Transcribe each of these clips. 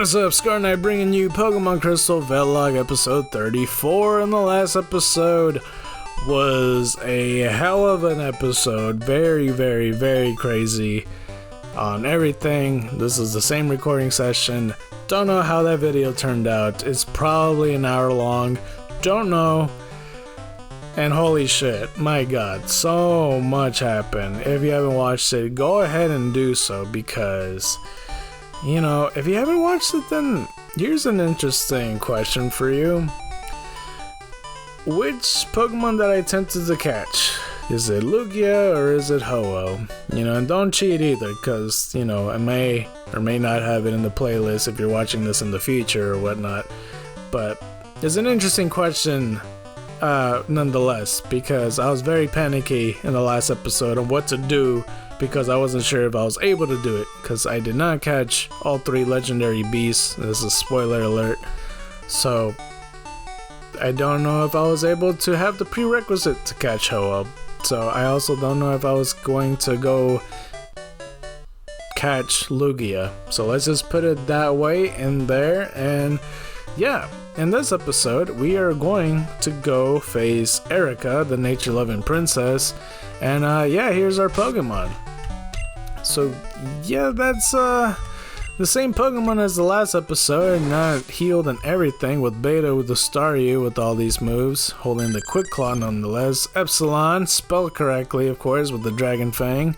What is up, Scar Knight, bringing you Pokemon Crystal Vetlocke episode 34, and the last episode was a hell of an episode. Very crazy on everything. This is the same recording session. Don't know how that video turned out. It's probably an hour long. Don't know. And holy shit, my god, so much happened. If you haven't watched it, go ahead and do so, because, you know, if you haven't watched it, then here's an interesting question for you. Which Pokemon that I attempted to catch? Is it Lugia or is it Ho-Oh? You know, and don't cheat either, because, you know, I may or may not have it in the playlist if you're watching this in the future or whatnot. But it's an interesting question nonetheless, because I was very panicky in the last episode on what to do, because I wasn't sure if I was able to do it, because I did not catch all 3 legendary beasts. This is a spoiler alert. So I don't know if I was able to have the prerequisite to catch Ho-Oh. So I also don't know if I was going to go catch Lugia. So let's just put it that way in there. And yeah, in this episode we are going to go face Erika, the nature-loving princess. And yeah, here's our Pokemon. So yeah, that's the same Pokemon as the last episode, not healed and everything, with Beta with the Staryu with all these moves, holding the Quick Claw nonetheless. Epsilon, spelled correctly of course, with the Dragon Fang.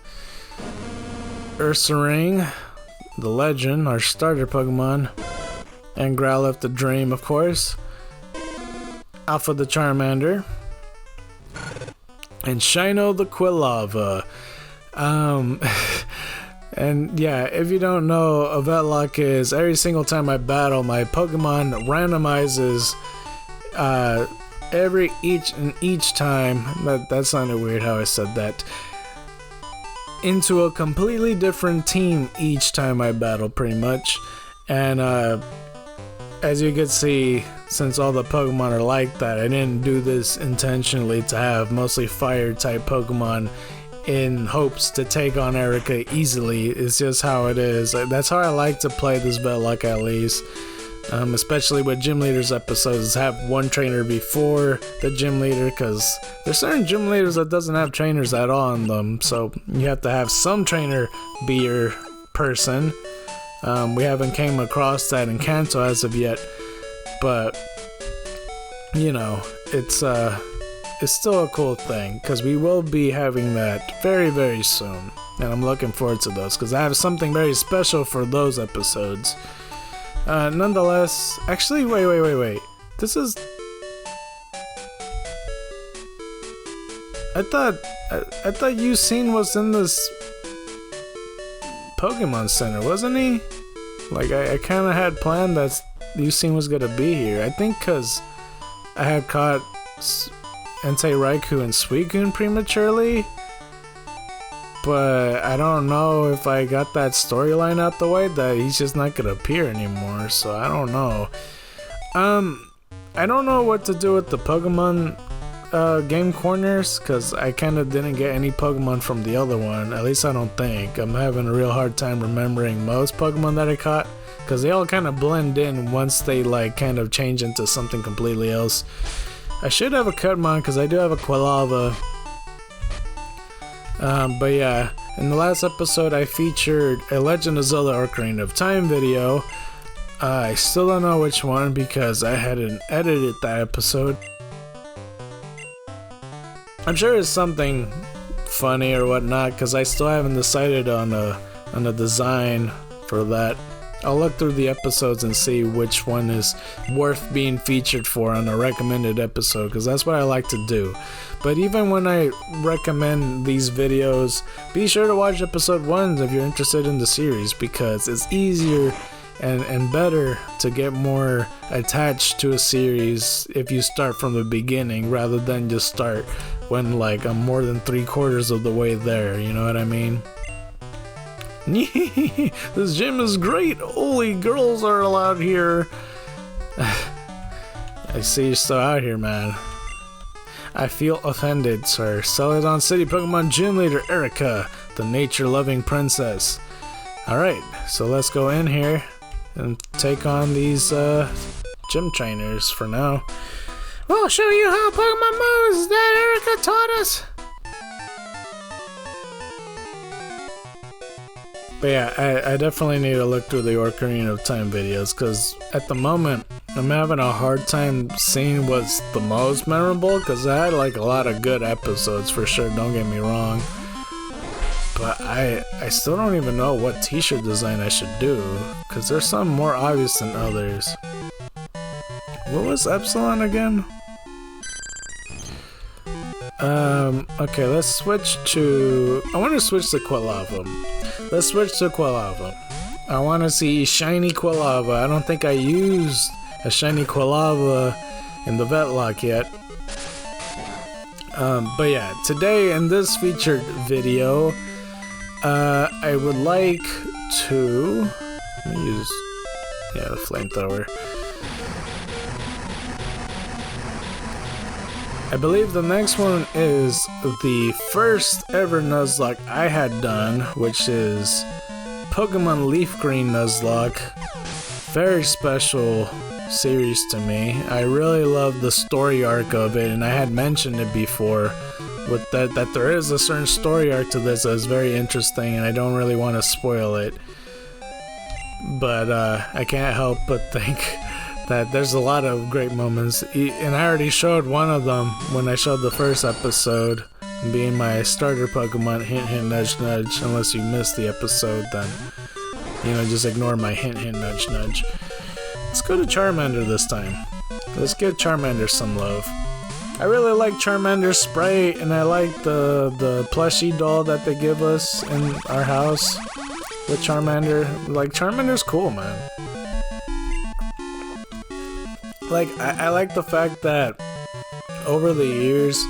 Ursaring, the Legend, our starter Pokemon. And Growlithe the Dream, of course. Alpha the Charmander. And Shino the Quilava. And yeah, if you don't know, a Vetlocke is every single time I battle, my Pokemon randomizes each time. That sounded weird how I said that. Into a completely different team each time I battle, pretty much. And as you can see, since all the Pokemon are like that, I didn't do this intentionally to have mostly fire type Pokemon in hopes to take on Erika easily. It's just how it is. That's how I like to play this Vetlocke, at least. Especially with gym leaders episodes, have one trainer before the gym leader, because there's certain gym leaders that doesn't have trainers at all in them, so you have to have some trainer be your person. We haven't came across that in Kanto as of yet, but you know, it's still a cool thing, because we will be having that very soon, and I'm looking forward to those, because I have something very special for those episodes. Nonetheless, actually, wait. This is... I thought Yusin was in this Pokemon Center, wasn't he? Like, I kind of had planned that Yusin was gonna be here. I think because I had caught Entei, Raikou, and Suicune prematurely, but I don't know if I got that storyline out the way that he's just not gonna appear anymore, so I don't know. I don't know what to do with the Pokemon game corners, because I kind of didn't get any Pokemon from the other one, at least I don't think. I'm having a real hard time remembering most Pokemon that I caught, because they all kind of blend in once they like kind of change into something completely else. I should have a Cutmon, because I do have a Quilava. But yeah, in the last episode I featured a Legend of Zelda Ocarina of Time video. I still don't know which one, because I hadn't edited that episode. I'm sure it's something funny or whatnot, because I still haven't decided on a design for that. I'll look through the episodes and see which one is worth being featured for on a recommended episode, because that's what I like to do. But even when I recommend these videos, be sure to watch episode 1 if you're interested in the series, because it's easier and better to get more attached to a series if you start from the beginning, rather than just start when like I'm more than 3/4 of the way there, you know what I mean? This gym is great. Only girls are allowed here. I see you're still out here, man. I feel offended, sir. Celadon City Pokemon Gym Leader Erika, the nature-loving princess. Alright, so let's go in here and take on these gym trainers for now. We'll show you how Pokemon moves that Erika taught us. But yeah, I definitely need to look through the Ocarina of Time videos, because at the moment I'm having a hard time seeing what's the most memorable, because I had like a lot of good episodes for sure, don't get me wrong. But I still don't even know what t-shirt design I should do, because there's some more obvious than others. What was Epsilon again? Okay, let's switch to... I want to switch to Quilava. Let's switch to Quilava. I want to see shiny Quilava. I don't think I used a shiny Quilava in the Vetlocke yet. But yeah, today in this featured video, I would like to... Let me use... Yeah, the flamethrower. I believe the next one is the first ever Nuzlocke I had done, which is Pokemon Leaf Green Nuzlocke. Very special series to me. I really love the story arc of it, and I had mentioned it before with that there is a certain story arc to this that is very interesting, and I don't really want to spoil it. But I can't help but think that there's a lot of great moments, and I already showed one of them when I showed the first episode, being my starter Pokemon, hint hint nudge nudge. Unless you missed the episode, then you know, just ignore my hint hint nudge nudge. Let's go to Charmander this time. Let's give Charmander some love. I really like Charmander's sprite, and I like the plushie doll that they give us in our house with Charmander. Like, Charmander's cool, man. Like, I like the fact that over the years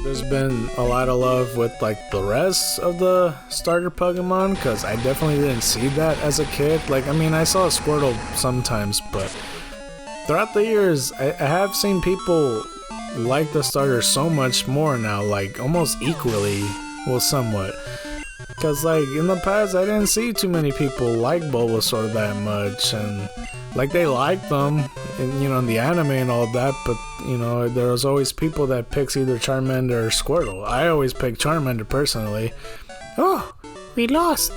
there's been a lot of love with like the rest of the starter Pokemon, because I definitely didn't see that as a kid. Like, I mean, I saw Squirtle sometimes, but throughout the years I have seen people like the starter so much more now, like almost equally, well, somewhat. Because like in the past I didn't see too many people like Bulbasaur that much, and like they liked them, and, you know, in the anime and all that, but you know, there was always people that picks either Charmander or Squirtle. I always pick Charmander personally. Oh, we lost.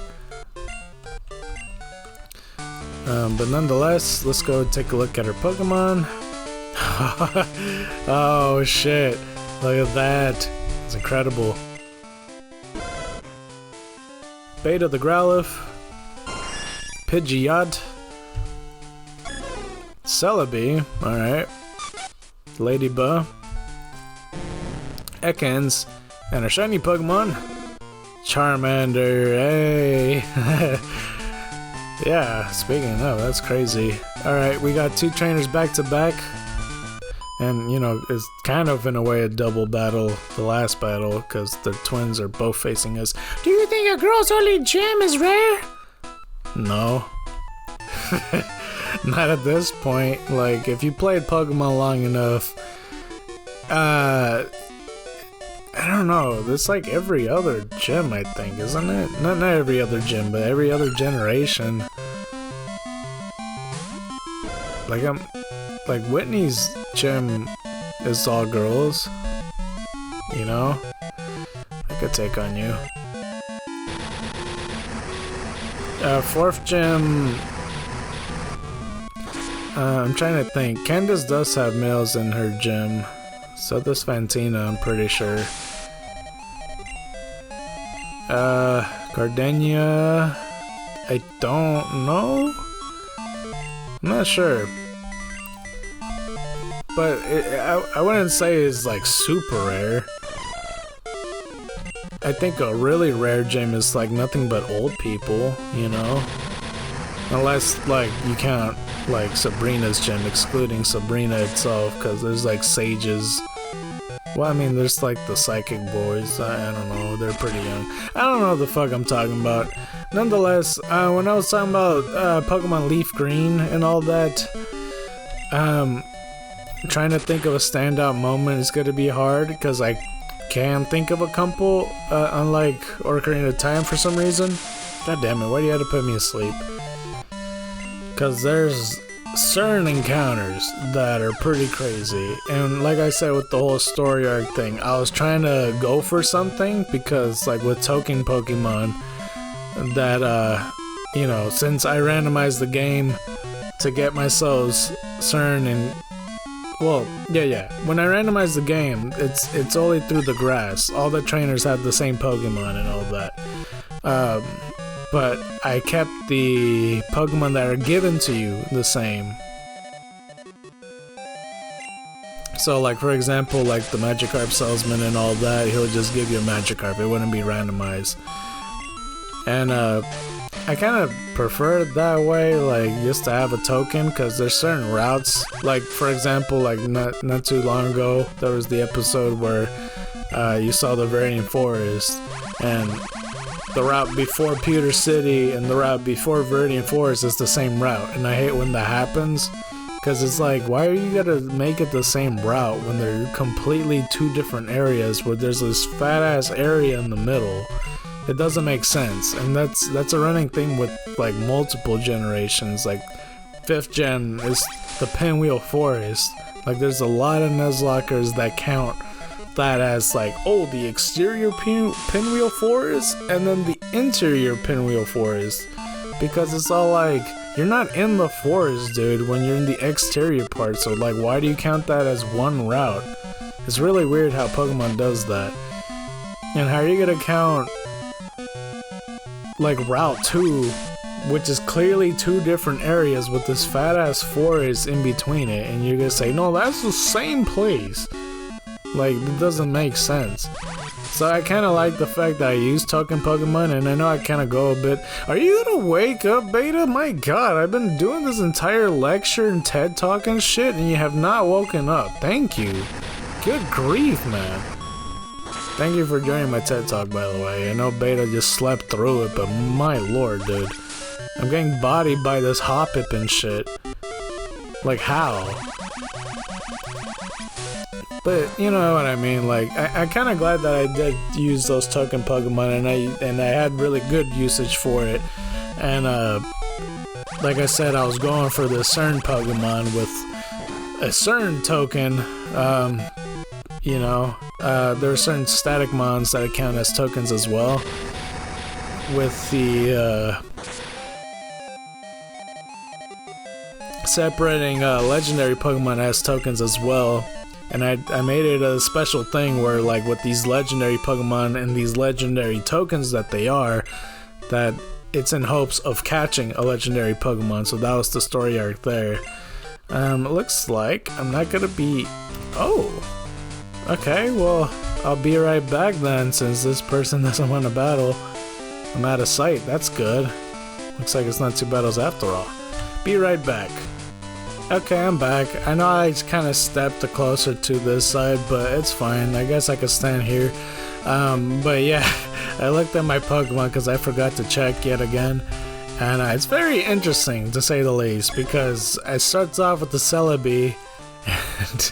But nonetheless, let's go take a look at our Pokemon. Oh shit, look at that. It's incredible. Beta the Growlithe, Pidgeot, Celebi, alright, Ladybug, Ekans, and a shiny Pokemon, Charmander, hey! Yeah, speaking of, that's crazy. Alright, we got two trainers back to back, and you know, it's kind of in a way a double battle, the last battle, because the twins are both facing us. Do you think a girl's only gym is rare? No. Not at this point. Like, if you played Pokemon long enough, I don't know, it's like every other gym, I think, isn't it? Not every other gym, but every other generation. Like Whitney's gym is all girls, you know? I could take on you. Fourth gym, I'm trying to think. Candace does have males in her gym. So does Fantina, I'm pretty sure. Gardenia, I don't know? I'm not sure. But I wouldn't say it's like super rare. I think a really rare gym is like nothing but old people, you know? Unless like you count like Sabrina's gym, excluding Sabrina itself, because there's like sages. Well, I mean, there's like the psychic boys, I don't know, they're pretty young. I don't know what the fuck I'm talking about. Nonetheless, when I was talking about Pokemon Leaf Green and all that, trying to think of a standout moment is gonna be hard, because I can think of a couple, unlike Ocarina of Time for some reason. God damn it, why do you have to put me asleep? Because there's certain encounters that are pretty crazy. And like I said with the whole story arc thing, I was trying to go for something because like with token Pokemon that you know, since I randomized the game to get myself certain and well, yeah. When I randomize the game, it's only through the grass. All the trainers have the same Pokemon and all that. But I kept the Pokemon that are given to you the same. So like for example, like the Magikarp salesman and all that, he'll just give you a Magikarp. It wouldn't be randomized. And I kind of prefer it that way, like just to have a token, because there's certain routes, like for example, like not too long ago, there was the episode where you saw the Viridian Forest, and the route before Pewter City and the route before Viridian Forest is the same route, and I hate when that happens, because it's like, why are you gonna make it the same route when they're completely two different areas where there's this fat ass area in the middle? It doesn't make sense, and that's a running thing with like multiple generations. Like 5th gen is the Pinwheel Forest. Like there's a lot of Nuzlockers that count that as like, oh, the exterior Pinwheel Forest and then the interior Pinwheel Forest, because it's all like, you're not in the forest, dude, when you're in the exterior part, so like why do you count that as one route? It's really weird how Pokemon does that. And how are you gonna count like Route 2, which is clearly two different areas with this fat ass forest in between it, and you're gonna say, no, that's the same place? Like, it doesn't make sense. So I kind of like the fact that I use token Pokemon, and I know I kind of go a bit, are you gonna wake up, Beta? My god, I've been doing this entire lecture and TED Talk and shit, and you have not woken up. Thank you. Good grief, man. Thank you for joining my TED Talk, by the way. I know Beta just slept through it, but my lord, dude. I'm getting bodied by this Hoppip and shit. Like, how? But, you know what I mean, like, I'm kind of glad that I did use those token Pokemon, and I had really good usage for it. And, like I said, I was going for the certain Pokemon with a certain token, you know, there are certain static mons that count as tokens as well, with the separating legendary Pokemon as tokens as well. And I made it a special thing where, like, with these legendary Pokemon and these legendary tokens that they are, that it's in hopes of catching a legendary Pokemon. So that was the story arc there. It looks like I'm not gonna be... Oh! Okay, well, I'll be right back then, since this person doesn't want to battle. I'm out of sight, that's good. Looks like it's not 2 battles after all. Be right back. Okay, I'm back. I know I kind of stepped closer to this side, but it's fine. I guess I could stand here. But yeah, I looked at my Pokemon because I forgot to check yet again. And it's very interesting, to say the least, because it starts off with the Celebi, and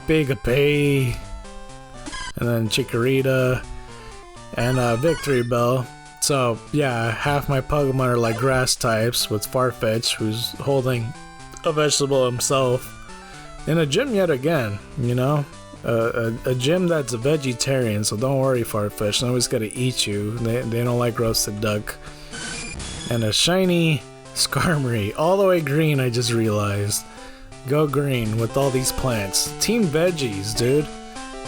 Big Bay, and then Chikorita, and Victory Bell. So yeah, half my Pokemon are like grass types, with Farfetch, who's holding a vegetable himself, in a gym yet again, you know, a gym that's a vegetarian, so don't worry, Farfetch, nobody's gonna eat you, they don't like roasted duck. And a shiny Skarmory, all the way green, I just realized. Go green with all these plants. Team Veggies, dude.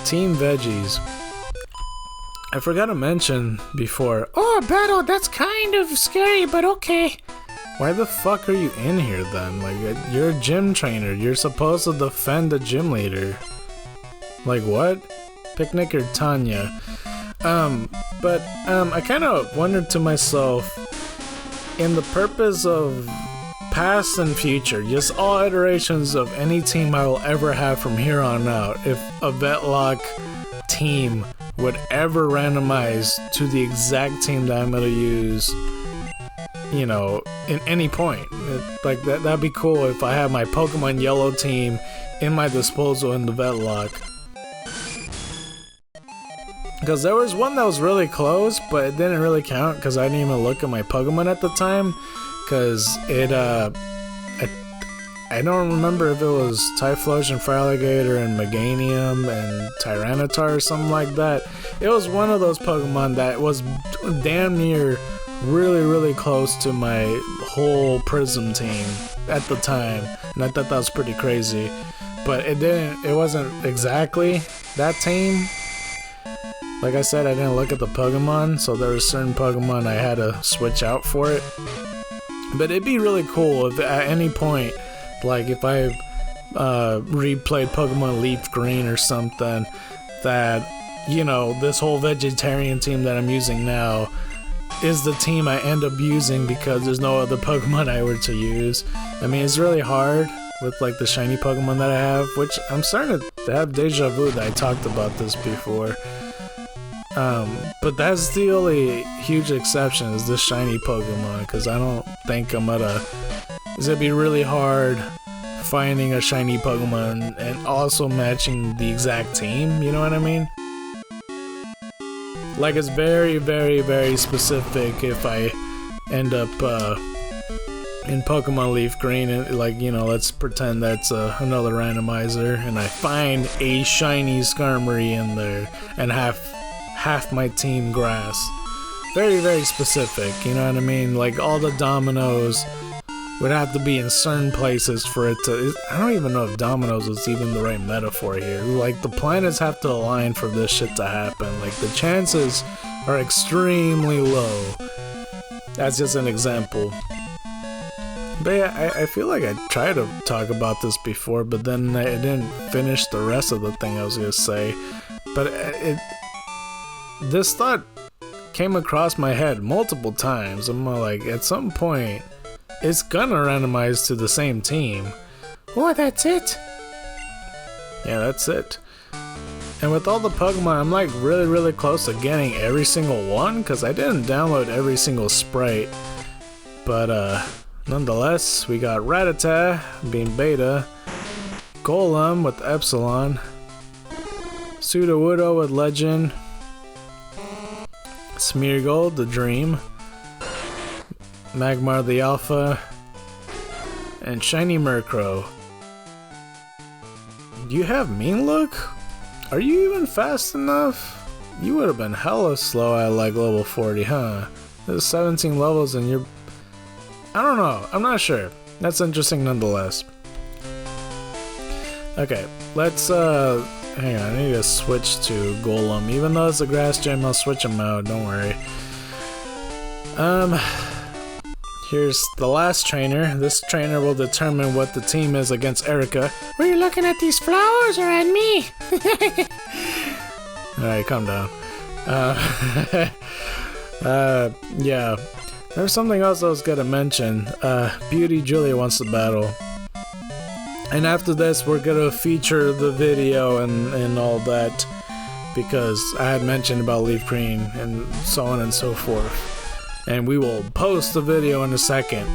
Team Veggies. I forgot to mention before, oh, battle, that's kind of scary, but okay. Why the fuck are you in here then? Like, you're a gym trainer. You're supposed to defend the gym leader. Like, what? Picnic or Tanya? But I kind of wondered to myself, in the purpose of past and future, just all iterations of any team I will ever have from here on out, if a Vetlocke team would ever randomize to the exact team that I'm gonna use, you know, in any point. Like, that'd be cool if I had my Pokemon Yellow team in my disposal in the Vetlocke. Because there was one that was really close, but it didn't really count because I didn't even look at my Pokemon at the time. because I don't remember if it was Typhlosion, Feraligatr, and Meganium, and Tyranitar or something like that. It was one of those Pokemon that was damn near really close to my whole Prism team at the time, and I thought that was pretty crazy. But it wasn't exactly that team. Like I said, I didn't look at the Pokemon, so there were certain Pokemon I had to switch out for it. But it'd be really cool if at any point, like if I replayed Pokemon Leaf Green or something, that, you know, this whole vegetarian team that I'm using now is the team I end up using because there's no other Pokemon I were to use. I mean, it's really hard with like the shiny Pokemon that I have, which I'm starting to have deja vu that I talked about this before. But that's the only huge exception is this shiny Pokemon, because I don't think it's gonna be really hard finding a shiny Pokemon and also matching the exact team, you know what I mean? Like, it's very specific if I end up in Pokemon Leaf Green, and like, you know, let's pretend that's another randomizer, and I find a shiny Skarmory in there and half my team grass. Very specific, you know what I mean? Like, all the dominoes would have to be in certain places for it to... I don't even know if dominoes is even the right metaphor here. Like, the planets have to align for this shit to happen. Like, the chances are extremely low. That's just an example. But yeah, I feel like I tried to talk about this before, but then I didn't finish the rest of the thing I was gonna say. But this thought came across my head multiple times. I'm like, at some point, it's gonna randomize to the same team. Oh, that's it? Yeah, that's it. And with all the Pokemon, I'm like really close to getting every single one, because I didn't download every single sprite. But nonetheless, we got Rattata being Beta, Golem with Epsilon, Sudowoodo with Legend, Smeargle, the Dream, Magmar the Alpha, and Shiny Murkrow. Do you have Mean Look? Are you even fast enough? You would have been hella slow at like level 40, huh? There's 17 levels and you're... I don't know, I'm not sure. That's interesting nonetheless. Okay, let's hang on, I need to switch to Golem. Even though it's a grass gym, I'll switch him out, don't worry. Here's the last trainer. This trainer will determine what the team is against Erika. Were you looking at these flowers or at me? Alright, calm down. Yeah. There's something else I was gonna mention. Beauty Julia wants to battle. And after this, we're gonna feature the video and all that, because I had mentioned about Leaf Green and so on and so forth. And we will post the video in a second.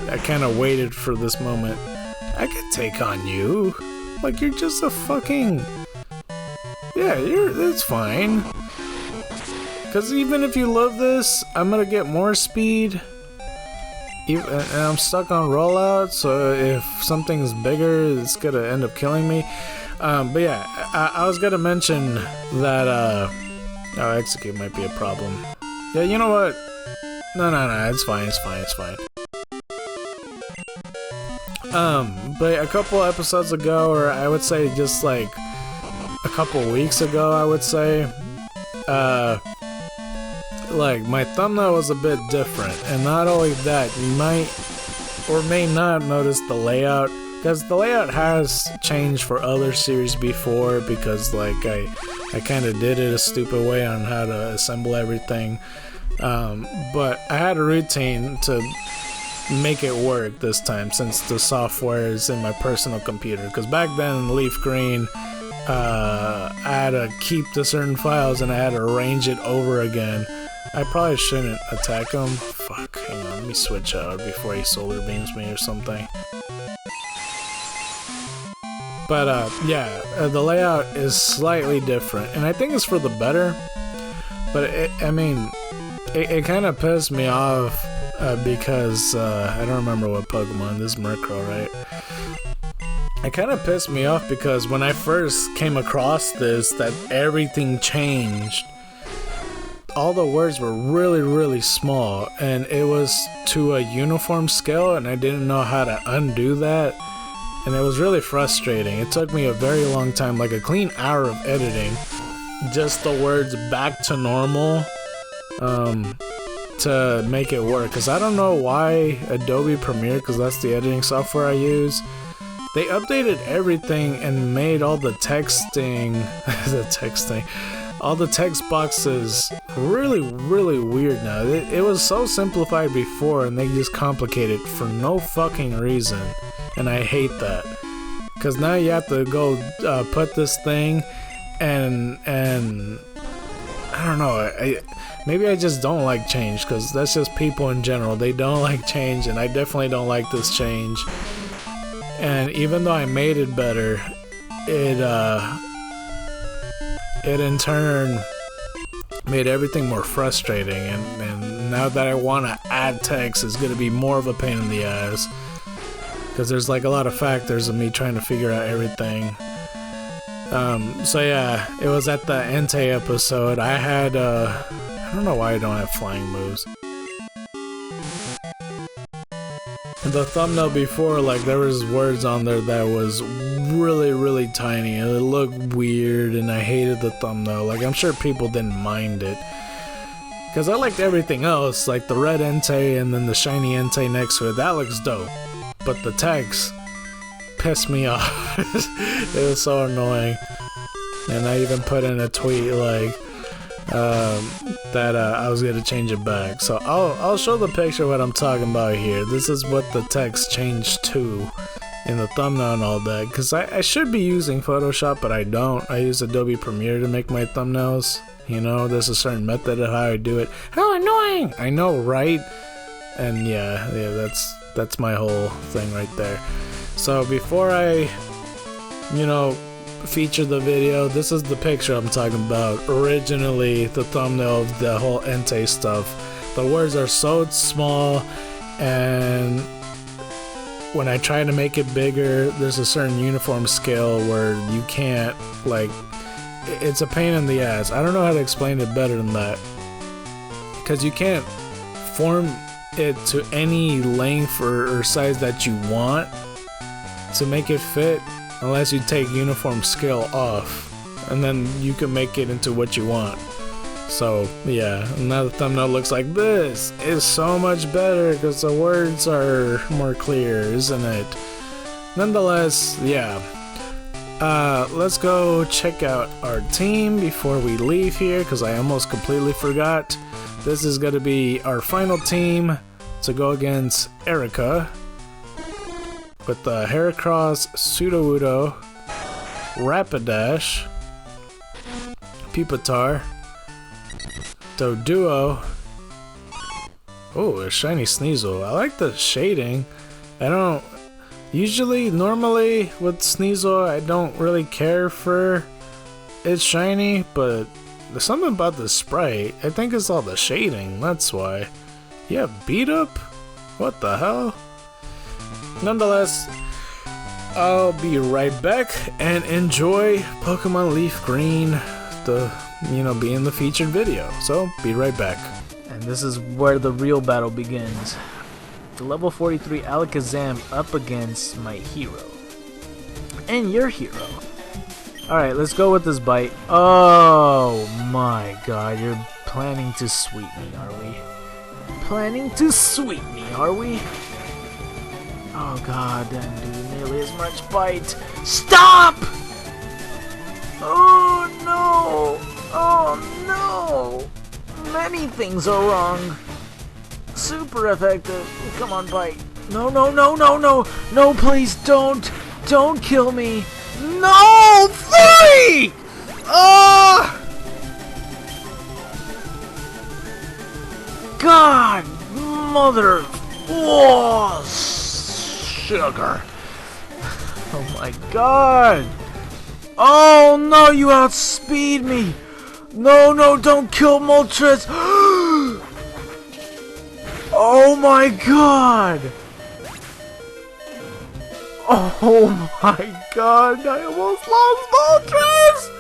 I kind of waited for this moment. I could take on you. Like, you're just a fucking... Yeah, it's fine. Because even if you love this, I'm gonna get more speed. And I'm stuck on rollout, so if something's bigger, it's gonna end up killing me. But yeah, I was gonna mention that, oh, execute might be a problem. Yeah, you know what? No, it's fine. But a couple episodes ago, or I would say just like a couple weeks ago, I would say, like, my thumbnail was a bit different, and not only that, you might or may not notice the layout, because the layout has changed for other series before, because like I kind of did it a stupid way on how to assemble everything. But I had a routine to make it work this time, since the software is in my personal computer. Because back then in Leaf Green, I had to keep the certain files and I had to arrange it over again. I probably shouldn't attack him. Fuck, hang on, let me switch out before he solar beams me or something. But yeah, the layout is slightly different, and I think it's for the better. But I mean, it kind of pissed me off because I don't remember what Pokemon. This is Murkrow, right? It kind of pissed me off because when I first came across this, that everything changed. All the words were really, really small, and it was to a uniform scale, and I didn't know how to undo that, and it was really frustrating. It took me a very long time, like a clean hour of editing, just the words back to normal, to make it work. Because I don't know why Adobe Premiere, because that's the editing software I use, they updated everything and made all the texting, all the text boxes really, really weird now. It was so simplified before, and they just complicate it for no fucking reason, and I hate that. Because now you have to go put this thing, and I don't know, maybe I just don't like change, because that's just people in general. They don't like change, and I definitely don't like this change. And even though I made it better, it in turn made everything more frustrating, and now that I want to add text, it's going to be more of a pain in the ass, because there's like a lot of factors of me trying to figure out everything. So yeah, it was at the Entei episode. I had I don't know why I don't have flying moves. The thumbnail before, like, there was words on there that was really, really tiny, and it looked weird, and I hated the thumbnail. Like, I'm sure people didn't mind it, because I liked everything else, like the red Entei and then the shiny Entei next to it. That looks dope, but the text pissed me off. It was so annoying, and I even put in a tweet like that I was gonna change it back. So I'll show the picture of what I'm talking about here. This is what the text changed to in the thumbnail and all that, because I should be using Photoshop, but I don't. I use Adobe Premiere to make my thumbnails. You know, there's a certain method of how I do it. How annoying! I know, right? And yeah, that's my whole thing right there. So before I, you know, feature the video, this is the picture I'm talking about. Originally, the thumbnail of the whole Entei stuff. The words are so small, and when I try to make it bigger, there's a certain uniform scale where you can't, like, it's a pain in the ass. I don't know how to explain it better than that, because you can't form it to any length or size that you want to make it fit, unless you take uniform scale off, and then you can make it into what you want. So yeah, now the thumbnail looks like this. It's so much better because the words are more clear, isn't it? Nonetheless, yeah. Let's go check out our team before we leave here, because I almost completely forgot. This is going to be our final team to go against Erika, with the Heracross, Sudowoodo, Rapidash, Pupitar, Doduo. Oh, a shiny Sneasel. I like the shading. I don't normally with Sneasel, I don't really care for it's shiny, but there's something about the sprite. I think it's all the shading, that's why. Yeah, beat up? What the hell? Nonetheless, I'll be right back and enjoy Pokemon Leaf Green, being the featured video. So, be right back. And this is where the real battle begins. The level 43 Alakazam up against my hero. And your hero. Alright, let's go with this bite. Oh my god, you're planning to sweep me, are we? Planning to sweep me, are we? Oh god, didn't do nearly as much bite. Stop! Oh no! Oh no! Many things are wrong. Super effective. Come on, bite. No, no, no, no, no! No, please don't! Don't kill me! No! Free! God! Mother! Oh, sugar! Oh my god! Oh no, you outspeed me! No, no, don't kill Moltres! Oh my god! Oh my god, I almost lost Moltres!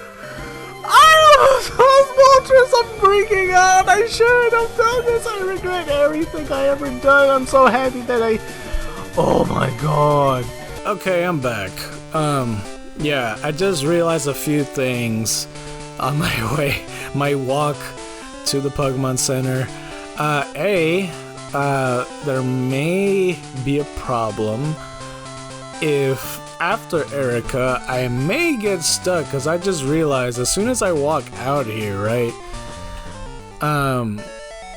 I almost lost Moltres! I'm freaking out! I shouldn't have done this! I regret everything I ever done! I'm so happy that I... Oh my god. Okay, I'm back. Yeah, I just realized a few things on my walk to the Pokemon Center. There may be a problem if after Erika, I may get stuck, because I just realized as soon as I walk out here, right,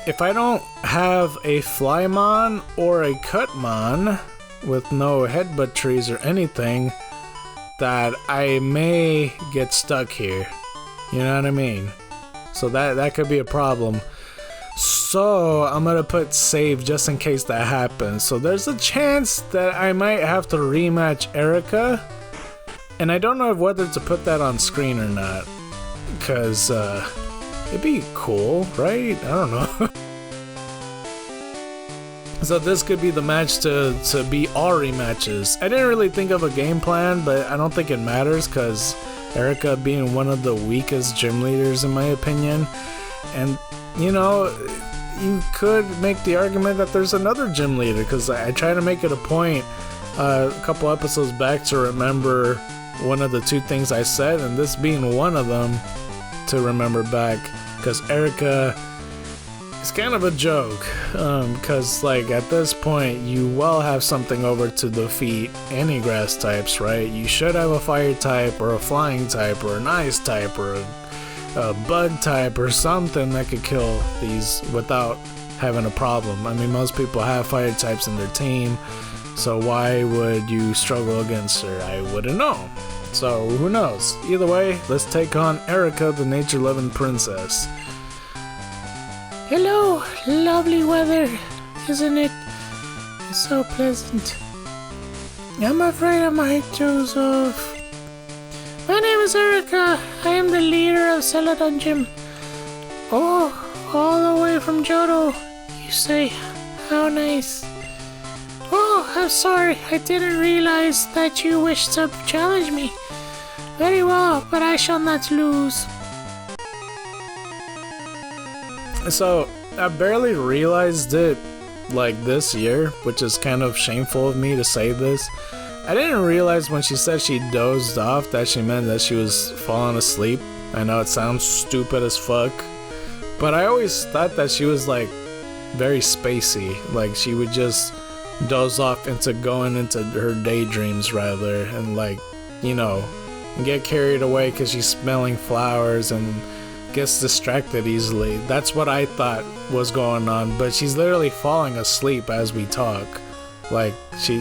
if I don't have a Flymon or a Cutmon with no headbutt trees or anything, that I may get stuck here. You know what I mean? So that could be a problem. So I'm gonna put save just in case that happens. So there's a chance that I might have to rematch Erika, and I don't know whether to put that on screen or not, because it'd be cool, right? I don't know. So this could be the match to be all rematches. I didn't really think of a game plan, but I don't think it matters, because Erika being one of the weakest gym leaders in my opinion, and you know, you could make the argument that there's another gym leader, because I try to make it a point a couple episodes back to remember one of the two things I said, and this being one of them to remember back, because Erika is kind of a joke, because like at this point you well have something over to defeat any grass types, right? You should have a fire type or a flying type or an ice type or a bug type or something that could kill these without having a problem. I mean, most people have fire types in their team, so why would you struggle against her? I wouldn't know. So who knows? Either way, let's take on Erika, the nature-loving princess. Hello, lovely weather, isn't it? It's so pleasant. I'm afraid I might doze off. My name is Erika. I am the leader of Celadon Gym. Oh, all the way from Johto, you say? How nice. Oh, I'm sorry. I didn't realize that you wished to challenge me. Very well, but I shall not lose. So, I barely realized it like this year, which is kind of shameful of me to say this. I didn't realize when she said she dozed off that she meant that she was falling asleep. I know it sounds stupid as fuck, but I always thought that she was like very spacey, like she would just doze off into going into her daydreams rather, and like, you know, get carried away because she's smelling flowers and gets distracted easily. That's what I thought was going on, but she's literally falling asleep as we talk. Like she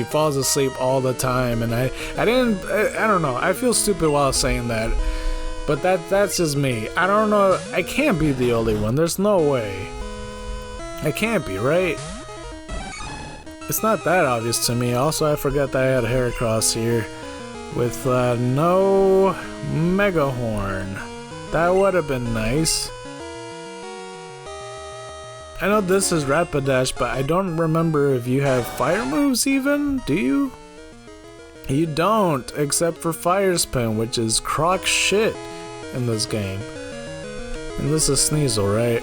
falls asleep all the time, and I don't know, I feel stupid while saying that, but that's just me. I don't know, I can't be the only one, there's no way. I can't be, right? It's not that obvious to me. Also, I forgot that I had a Heracross here with no Mega Horn. That would have been nice. I know this is Rapidash, but I don't remember if you have fire moves even, do you? You don't, except for Fire Spin, which is crock shit in this game. And this is Sneasel, right?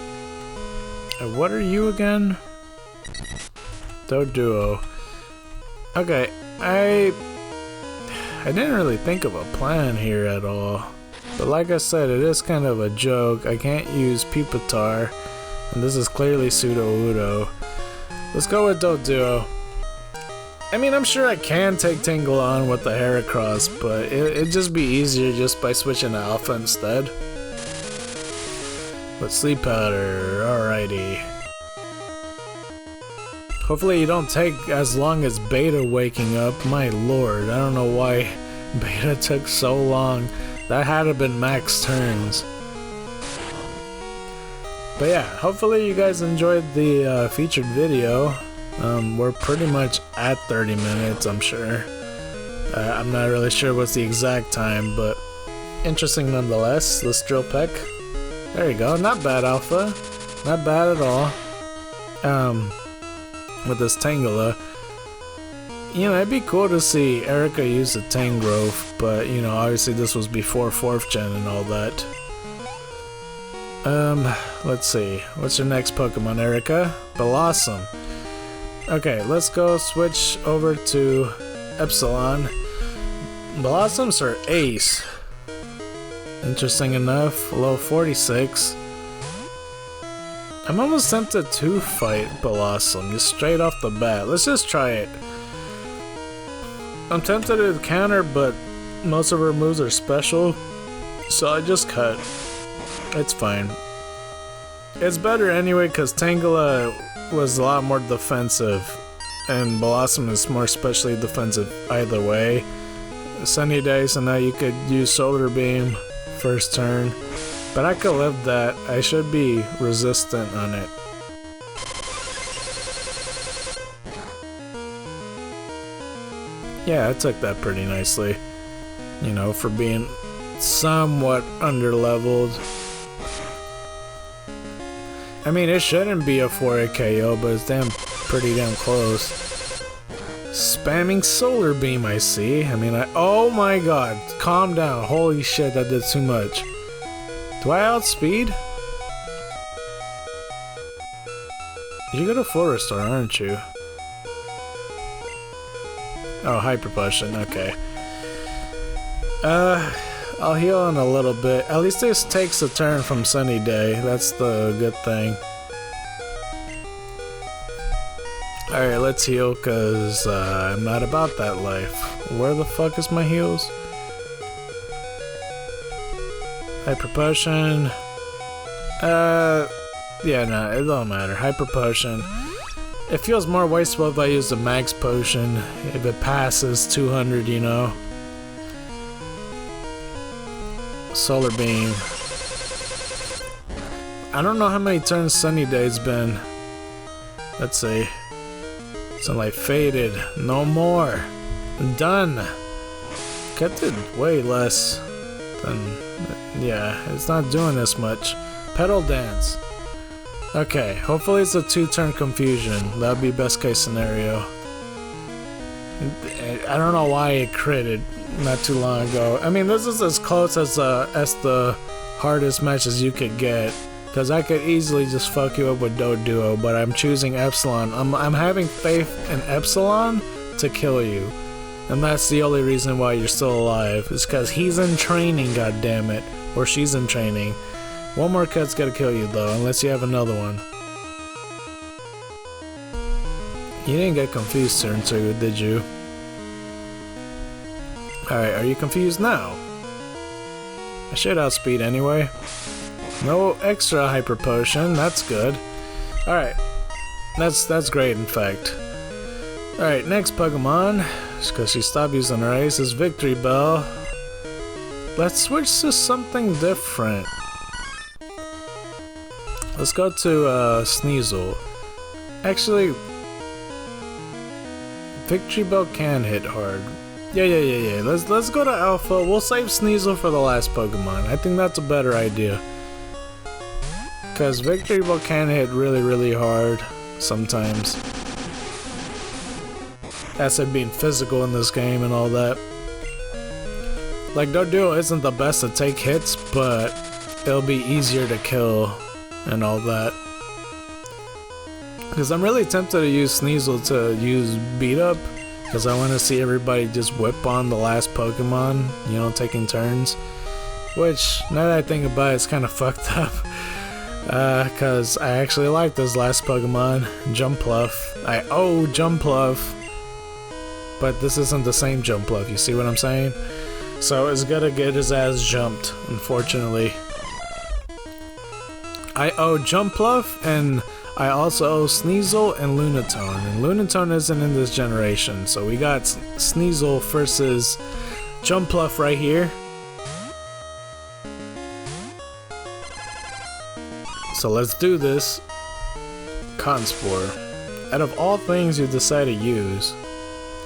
And what are you again? Doduo. Okay, I didn't really think of a plan here at all. But like I said, it is kind of a joke. I can't use Pupitar. And this is clearly Pseudo-Udo. Let's go with Doduo. I mean, I'm sure I can take Tingle on with the Heracross, but it'd just be easier just by switching to Alpha instead. With Sleep Powder, alrighty. Hopefully you don't take as long as Beta waking up. My lord, I don't know why Beta took so long. That had to have been max turns. But yeah, hopefully you guys enjoyed the featured video. We're pretty much at 30 minutes, I'm sure. I'm not really sure what's the exact time, but interesting nonetheless. Let's drill peck. There you go, not bad, Alpha. Not bad at all. with this Tangela. You know, it'd be cool to see Erika use the Tangrowth, but you know, obviously this was before 4th gen and all that. Let's see. What's your next Pokemon, Erika? Blossom. Okay, let's go switch over to Epsilon. Blossoms are ace. Interesting enough, low 46. I'm almost tempted to fight Blossom, just straight off the bat. Let's just try it. I'm tempted to counter, but most of her moves are special, so I just cut. It's fine. It's better anyway, because Tangela was a lot more defensive, and Blossom is more specially defensive either way. Sunny Day, so now you could use Solar Beam first turn, but I could live that. I should be resistant on it. Yeah, I took that pretty nicely, you know, for being somewhat underleveled. I mean, it shouldn't be a 4-hit KO, but it's pretty damn close. Spamming Solar Beam, I see. I mean, oh my god, calm down. Holy shit, that did too much. Do I outspeed? You're gonna full restore, aren't you? Oh, Hyper Potion, okay. I'll heal in a little bit. At least this takes a turn from Sunny Day. That's the good thing. Alright, let's heal, cause I'm not about that life. Where the fuck is my heals? Hyper Potion. Yeah, no, it don't matter. Hyper Potion. It feels more wasteful if I use the Max Potion, if it passes 200, you know. Solar Beam. I don't know how many turns Sunny Day's been. Let's see. Sunlight faded. No more. Done. Kept it way less than... Yeah, it's not doing this much. Petal Dance. Okay, hopefully it's a 2-turn confusion. That would be best case scenario. I don't know why it critted not too long ago. I mean, this is as close as the hardest matches you could get. Because I could easily just fuck you up with Doduo, but I'm choosing Epsilon. I'm having faith in Epsilon to kill you. And that's the only reason why you're still alive. It's because he's in training, goddammit. Or she's in training. One more cut's gotta kill you though, unless you have another one. You didn't get confused turn 2, did you? Alright, are you confused now? I should outspeed anyway. No extra Hyper Potion, that's good. Alright, that's great in fact. Alright, next Pokemon, just because she stopped using her ice, is Victory Bell. Let's switch to something different. Let's go to Sneasel. Actually, Victory Bell can hit hard. Yeah. Let's go to Alpha. We'll save Sneasel for the last Pokemon. I think that's a better idea. Because Victory Bell can hit really hard sometimes. As it being physical in this game and all that. Like, Doduo isn't the best to take hits, but it'll be easier to kill and all that. Because I'm really tempted to use Sneasel to use Beat Up. Because I want to see everybody just whip on the last Pokemon, you know, taking turns. Which, now that I think about it, it's kind of fucked up. Because I actually like this last Pokemon, Jumpluff. I owe Jumpluff. But this isn't the same Jumpluff, you see what I'm saying? So it's gonna get his ass jumped, unfortunately. I owe Jumpluff, and I also owe Sneasel and Lunatone. And Lunatone isn't in this generation, so we got Sneasel versus Jumpluff right here. So let's do this. Cotton Spore. Out of all things you decide to use,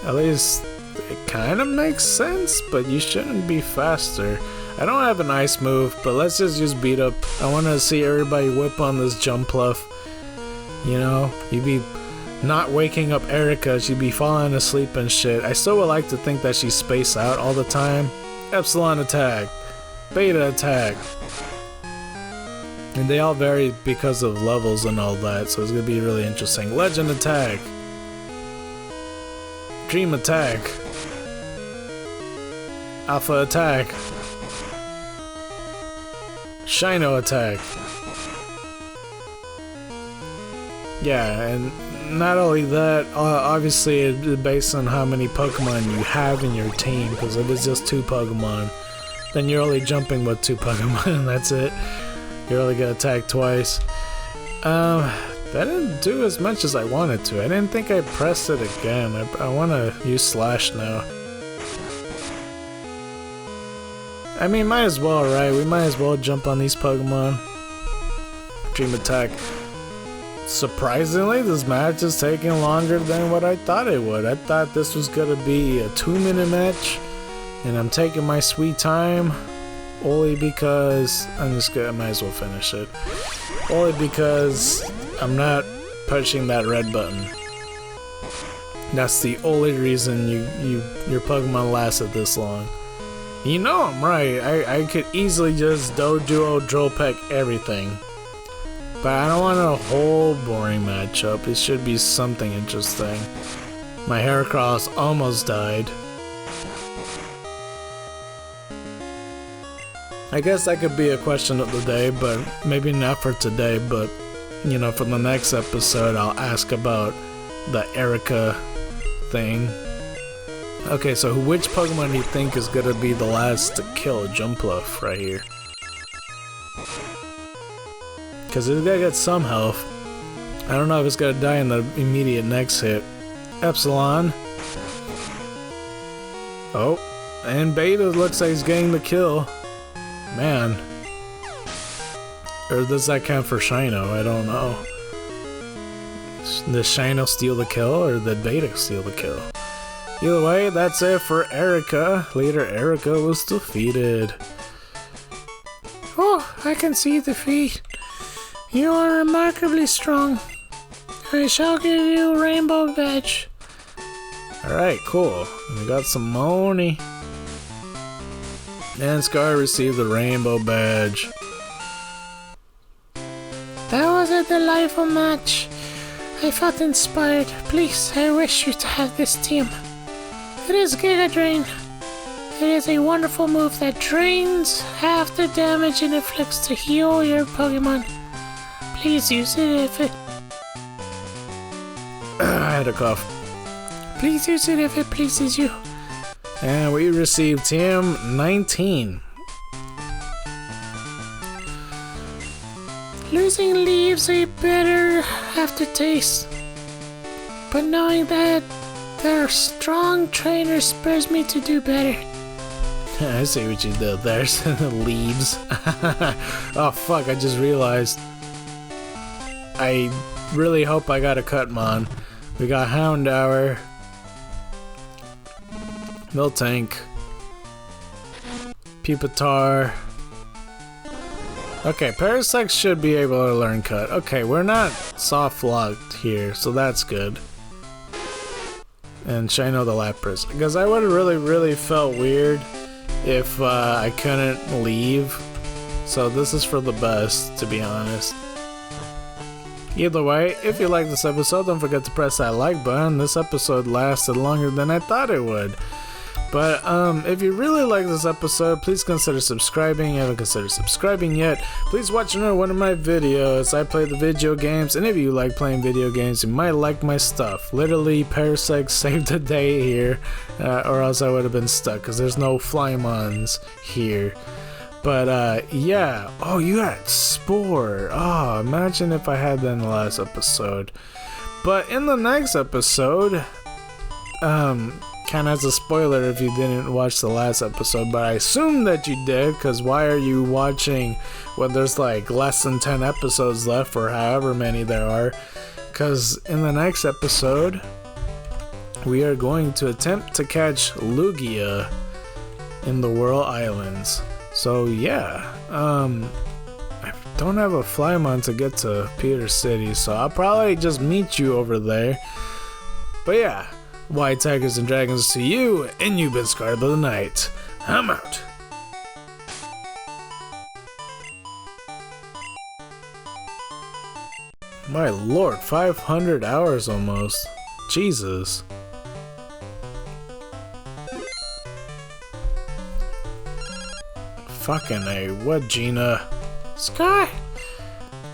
at least it kind of makes sense, but you shouldn't be faster. I don't have an ice move, but let's just use Beat Up. I want to see everybody whip on this Jumpluff. You know, you'd be not waking up Erika, she'd be falling asleep and shit. I still would like to think that she's spaced out all the time. Epsilon attack, Beta attack. And they all vary because of levels and all that, so it's gonna be really interesting. Legend attack. Dream attack. Alpha attack. Shino attack. Yeah, and not only that, obviously it's based on how many Pokemon you have in your team, because if it's just 2 Pokemon, then you're only jumping with 2 Pokemon and that's it. You're only gonna attack twice. That didn't do as much as I wanted to. I didn't think I pressed it again. I want to use Slash now. I mean, might as well, right? We might as well jump on these Pokemon. Dream attack. Surprisingly, this match is taking longer than what I thought it would. I thought this was gonna be a 2-minute match, and I'm taking my sweet time, only because I might as well finish it. Only because I'm not pushing that red button. That's the only reason your Pokemon lasted this long. You know I'm right. I could easily just Doduo, Drill Peck everything. But I don't want a whole boring matchup. It should be something interesting. My Heracross almost died. I guess that could be a question of the day, but maybe not for today, but you know, for the next episode I'll ask about the Erika thing. Okay, so which Pokemon do you think is gonna be the last to kill Jumpluff right here? Because it's gonna get some health. I don't know if it's gonna die in the immediate next hit. Epsilon. Oh, and Beta looks like he's getting the kill. Man. Or does that count for Shino? I don't know. Did Shino steal the kill or did Beta steal the kill? Either way, that's it for Erika. Leader Erika was defeated. Oh, I can see defeat. You are remarkably strong. I shall give you a rainbow badge. Alright, cool. We got some money. And Scar received the rainbow badge. That was a delightful match. I felt inspired. Please, I wish you to have this team. It is Giga Drain. It is a wonderful move that drains half the damage it inflicts to heal your Pokemon. Please use it if it... I had a cough. Please use it if it pleases you. And we received Team 19. Losing leaves a bitter aftertaste. But knowing that their strong trainer spurs me to do better. I see what you did there. Leaves. Oh fuck, I just realized. I really hope I got a Cutmon. We got Houndour, Miltank, Pupitar. Okay, Parasect should be able to learn Cut. Okay, we're not soft locked here, so that's good. And Shino the Lapras. Because I would have really felt weird if I couldn't leave. So this is for the best, to be honest. Either way, if you like this episode, don't forget to press that like button. This episode lasted longer than I thought it would. But if you really like this episode, please consider subscribing. If you haven't considered subscribing yet, please watch another one of my videos. I play the video games, and if you like playing video games, you might like my stuff. Literally, Parasect saved the day here, or else I would have been stuck, because there's no Flymons here. But yeah. Oh, you got Spore. Oh, imagine if I had that in the last episode. But in the next episode, kind of as a spoiler if you didn't watch the last episode, but I assume that you did, because why are you watching when there's like less than 10 episodes left, or however many there are? Because in the next episode, we are going to attempt to catch Lugia in the Whirl Islands. So yeah, don't have a Flymon to get to Peter City, so I'll probably just meet you over there. But yeah, white tigers and dragons to you, and you've been scarred by the night. I'm out. My lord, 500 hours almost. Jesus. Fucking A, what, Gina? Sky,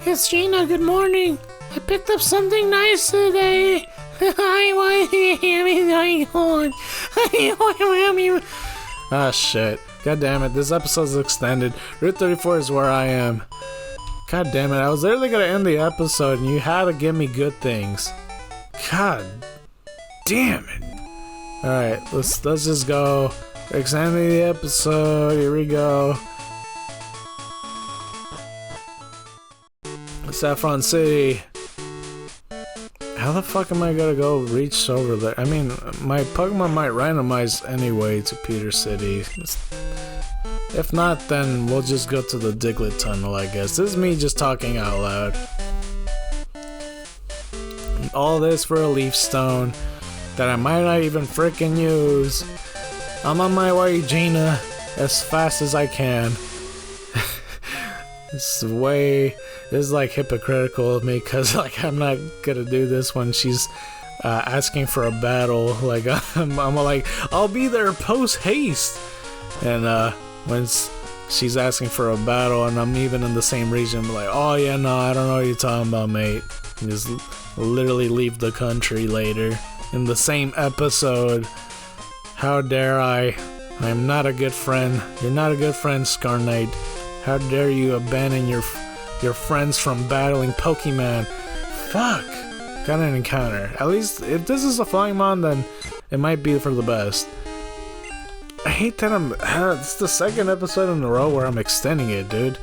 it's Gina, good morning. I picked up something nice today. Ah, shit. God damn it, this episode's extended. Route 34 is where I am. God damn it, I was literally gonna end the episode and you had to give me good things. God damn it. Alright, let's just go. Extending the episode, here we go. Saffron City. How the fuck am I gonna go reach over there? I mean, my Pokemon might randomize anyway to Peter City. If not, then we'll just go to the Diglett Tunnel, I guess. This is me just talking out loud. All this for a Leaf Stone that I might not even frickin' use. I'm on my way, Gina, as fast as I can. This is like hypocritical of me, because like I'm not gonna do this when she's asking for a battle. Like I'm like, I'll be there post haste, and when she's asking for a battle and I'm even in the same region, I'm like, oh yeah, no, I don't know what you're talking about, mate. And just literally leave the country later in the same episode. How dare I? I'm not a good friend. You're not a good friend, Scarnite. How dare you abandon your friends from battling Pokemon? Fuck! Got an encounter. At least, if this is a Flymon, then it might be for the best. I hate that it's the second episode in a row where I'm extending it, dude.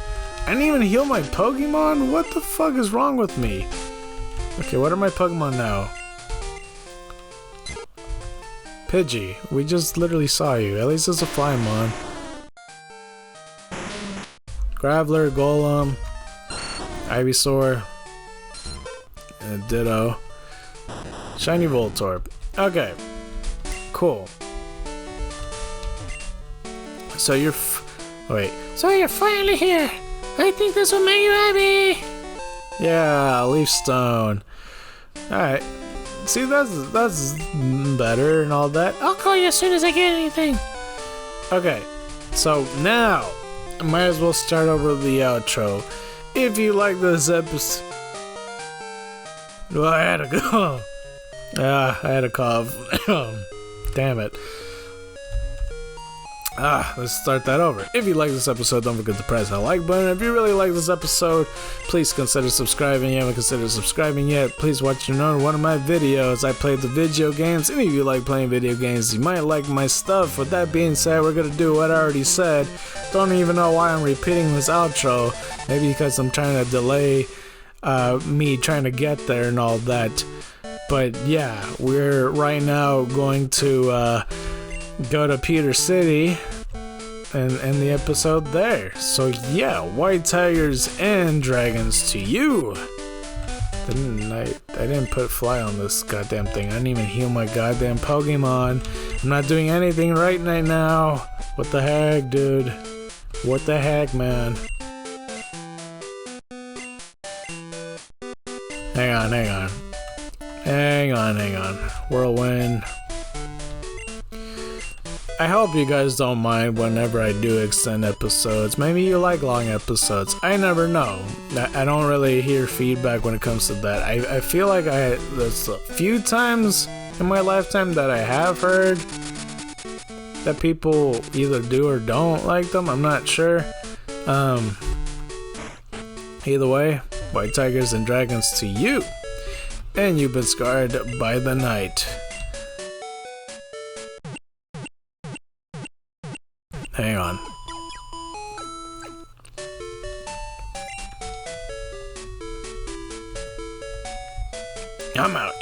I didn't even heal my Pokemon? What the fuck is wrong with me? Okay, what are my Pokemon now? Pidgey, we just literally saw you. At least it's a Flymon. Graveler, Golem, Ivysaur, and Ditto. Shiny Voltorb. Okay, cool. So you're So you're finally here. I think this will make you happy. Yeah, Leaf Stone. Alright. See, that's better and all that. I'll call you as soon as I get anything. Okay, so now I might as well start over the outro. If you like this episode, well, I had to go. I had a cough. Damn it. Let's start that over. If you like this episode, don't forget to press that like button. If you really like this episode, please consider subscribing. If you haven't considered subscribing yet, please watch another one of my videos. I play the video games. Any of you like playing video games, you might like my stuff. With that being said, we're gonna do what I already said. Don't even know why I'm repeating this outro. Maybe because I'm trying to delay me trying to get there and all that. But yeah, we're right now going to go to Peter City and end the episode there. So yeah, white tigers and dragons to you. I didn't put fly on this goddamn thing. I didn't even heal my goddamn Pokemon. I'm not doing anything right now. What the heck, dude? What the heck, man? Hang on. Whirlwind. I hope you guys don't mind whenever I do extend episodes. Maybe you like long episodes. I never know. I don't really hear feedback when it comes to that. I feel like there's a few times in my lifetime that I have heard that people either do or don't like them. I'm not sure. Either way, white tigers and dragons to you. And you've been scarred by the night. Hang on. I'm out.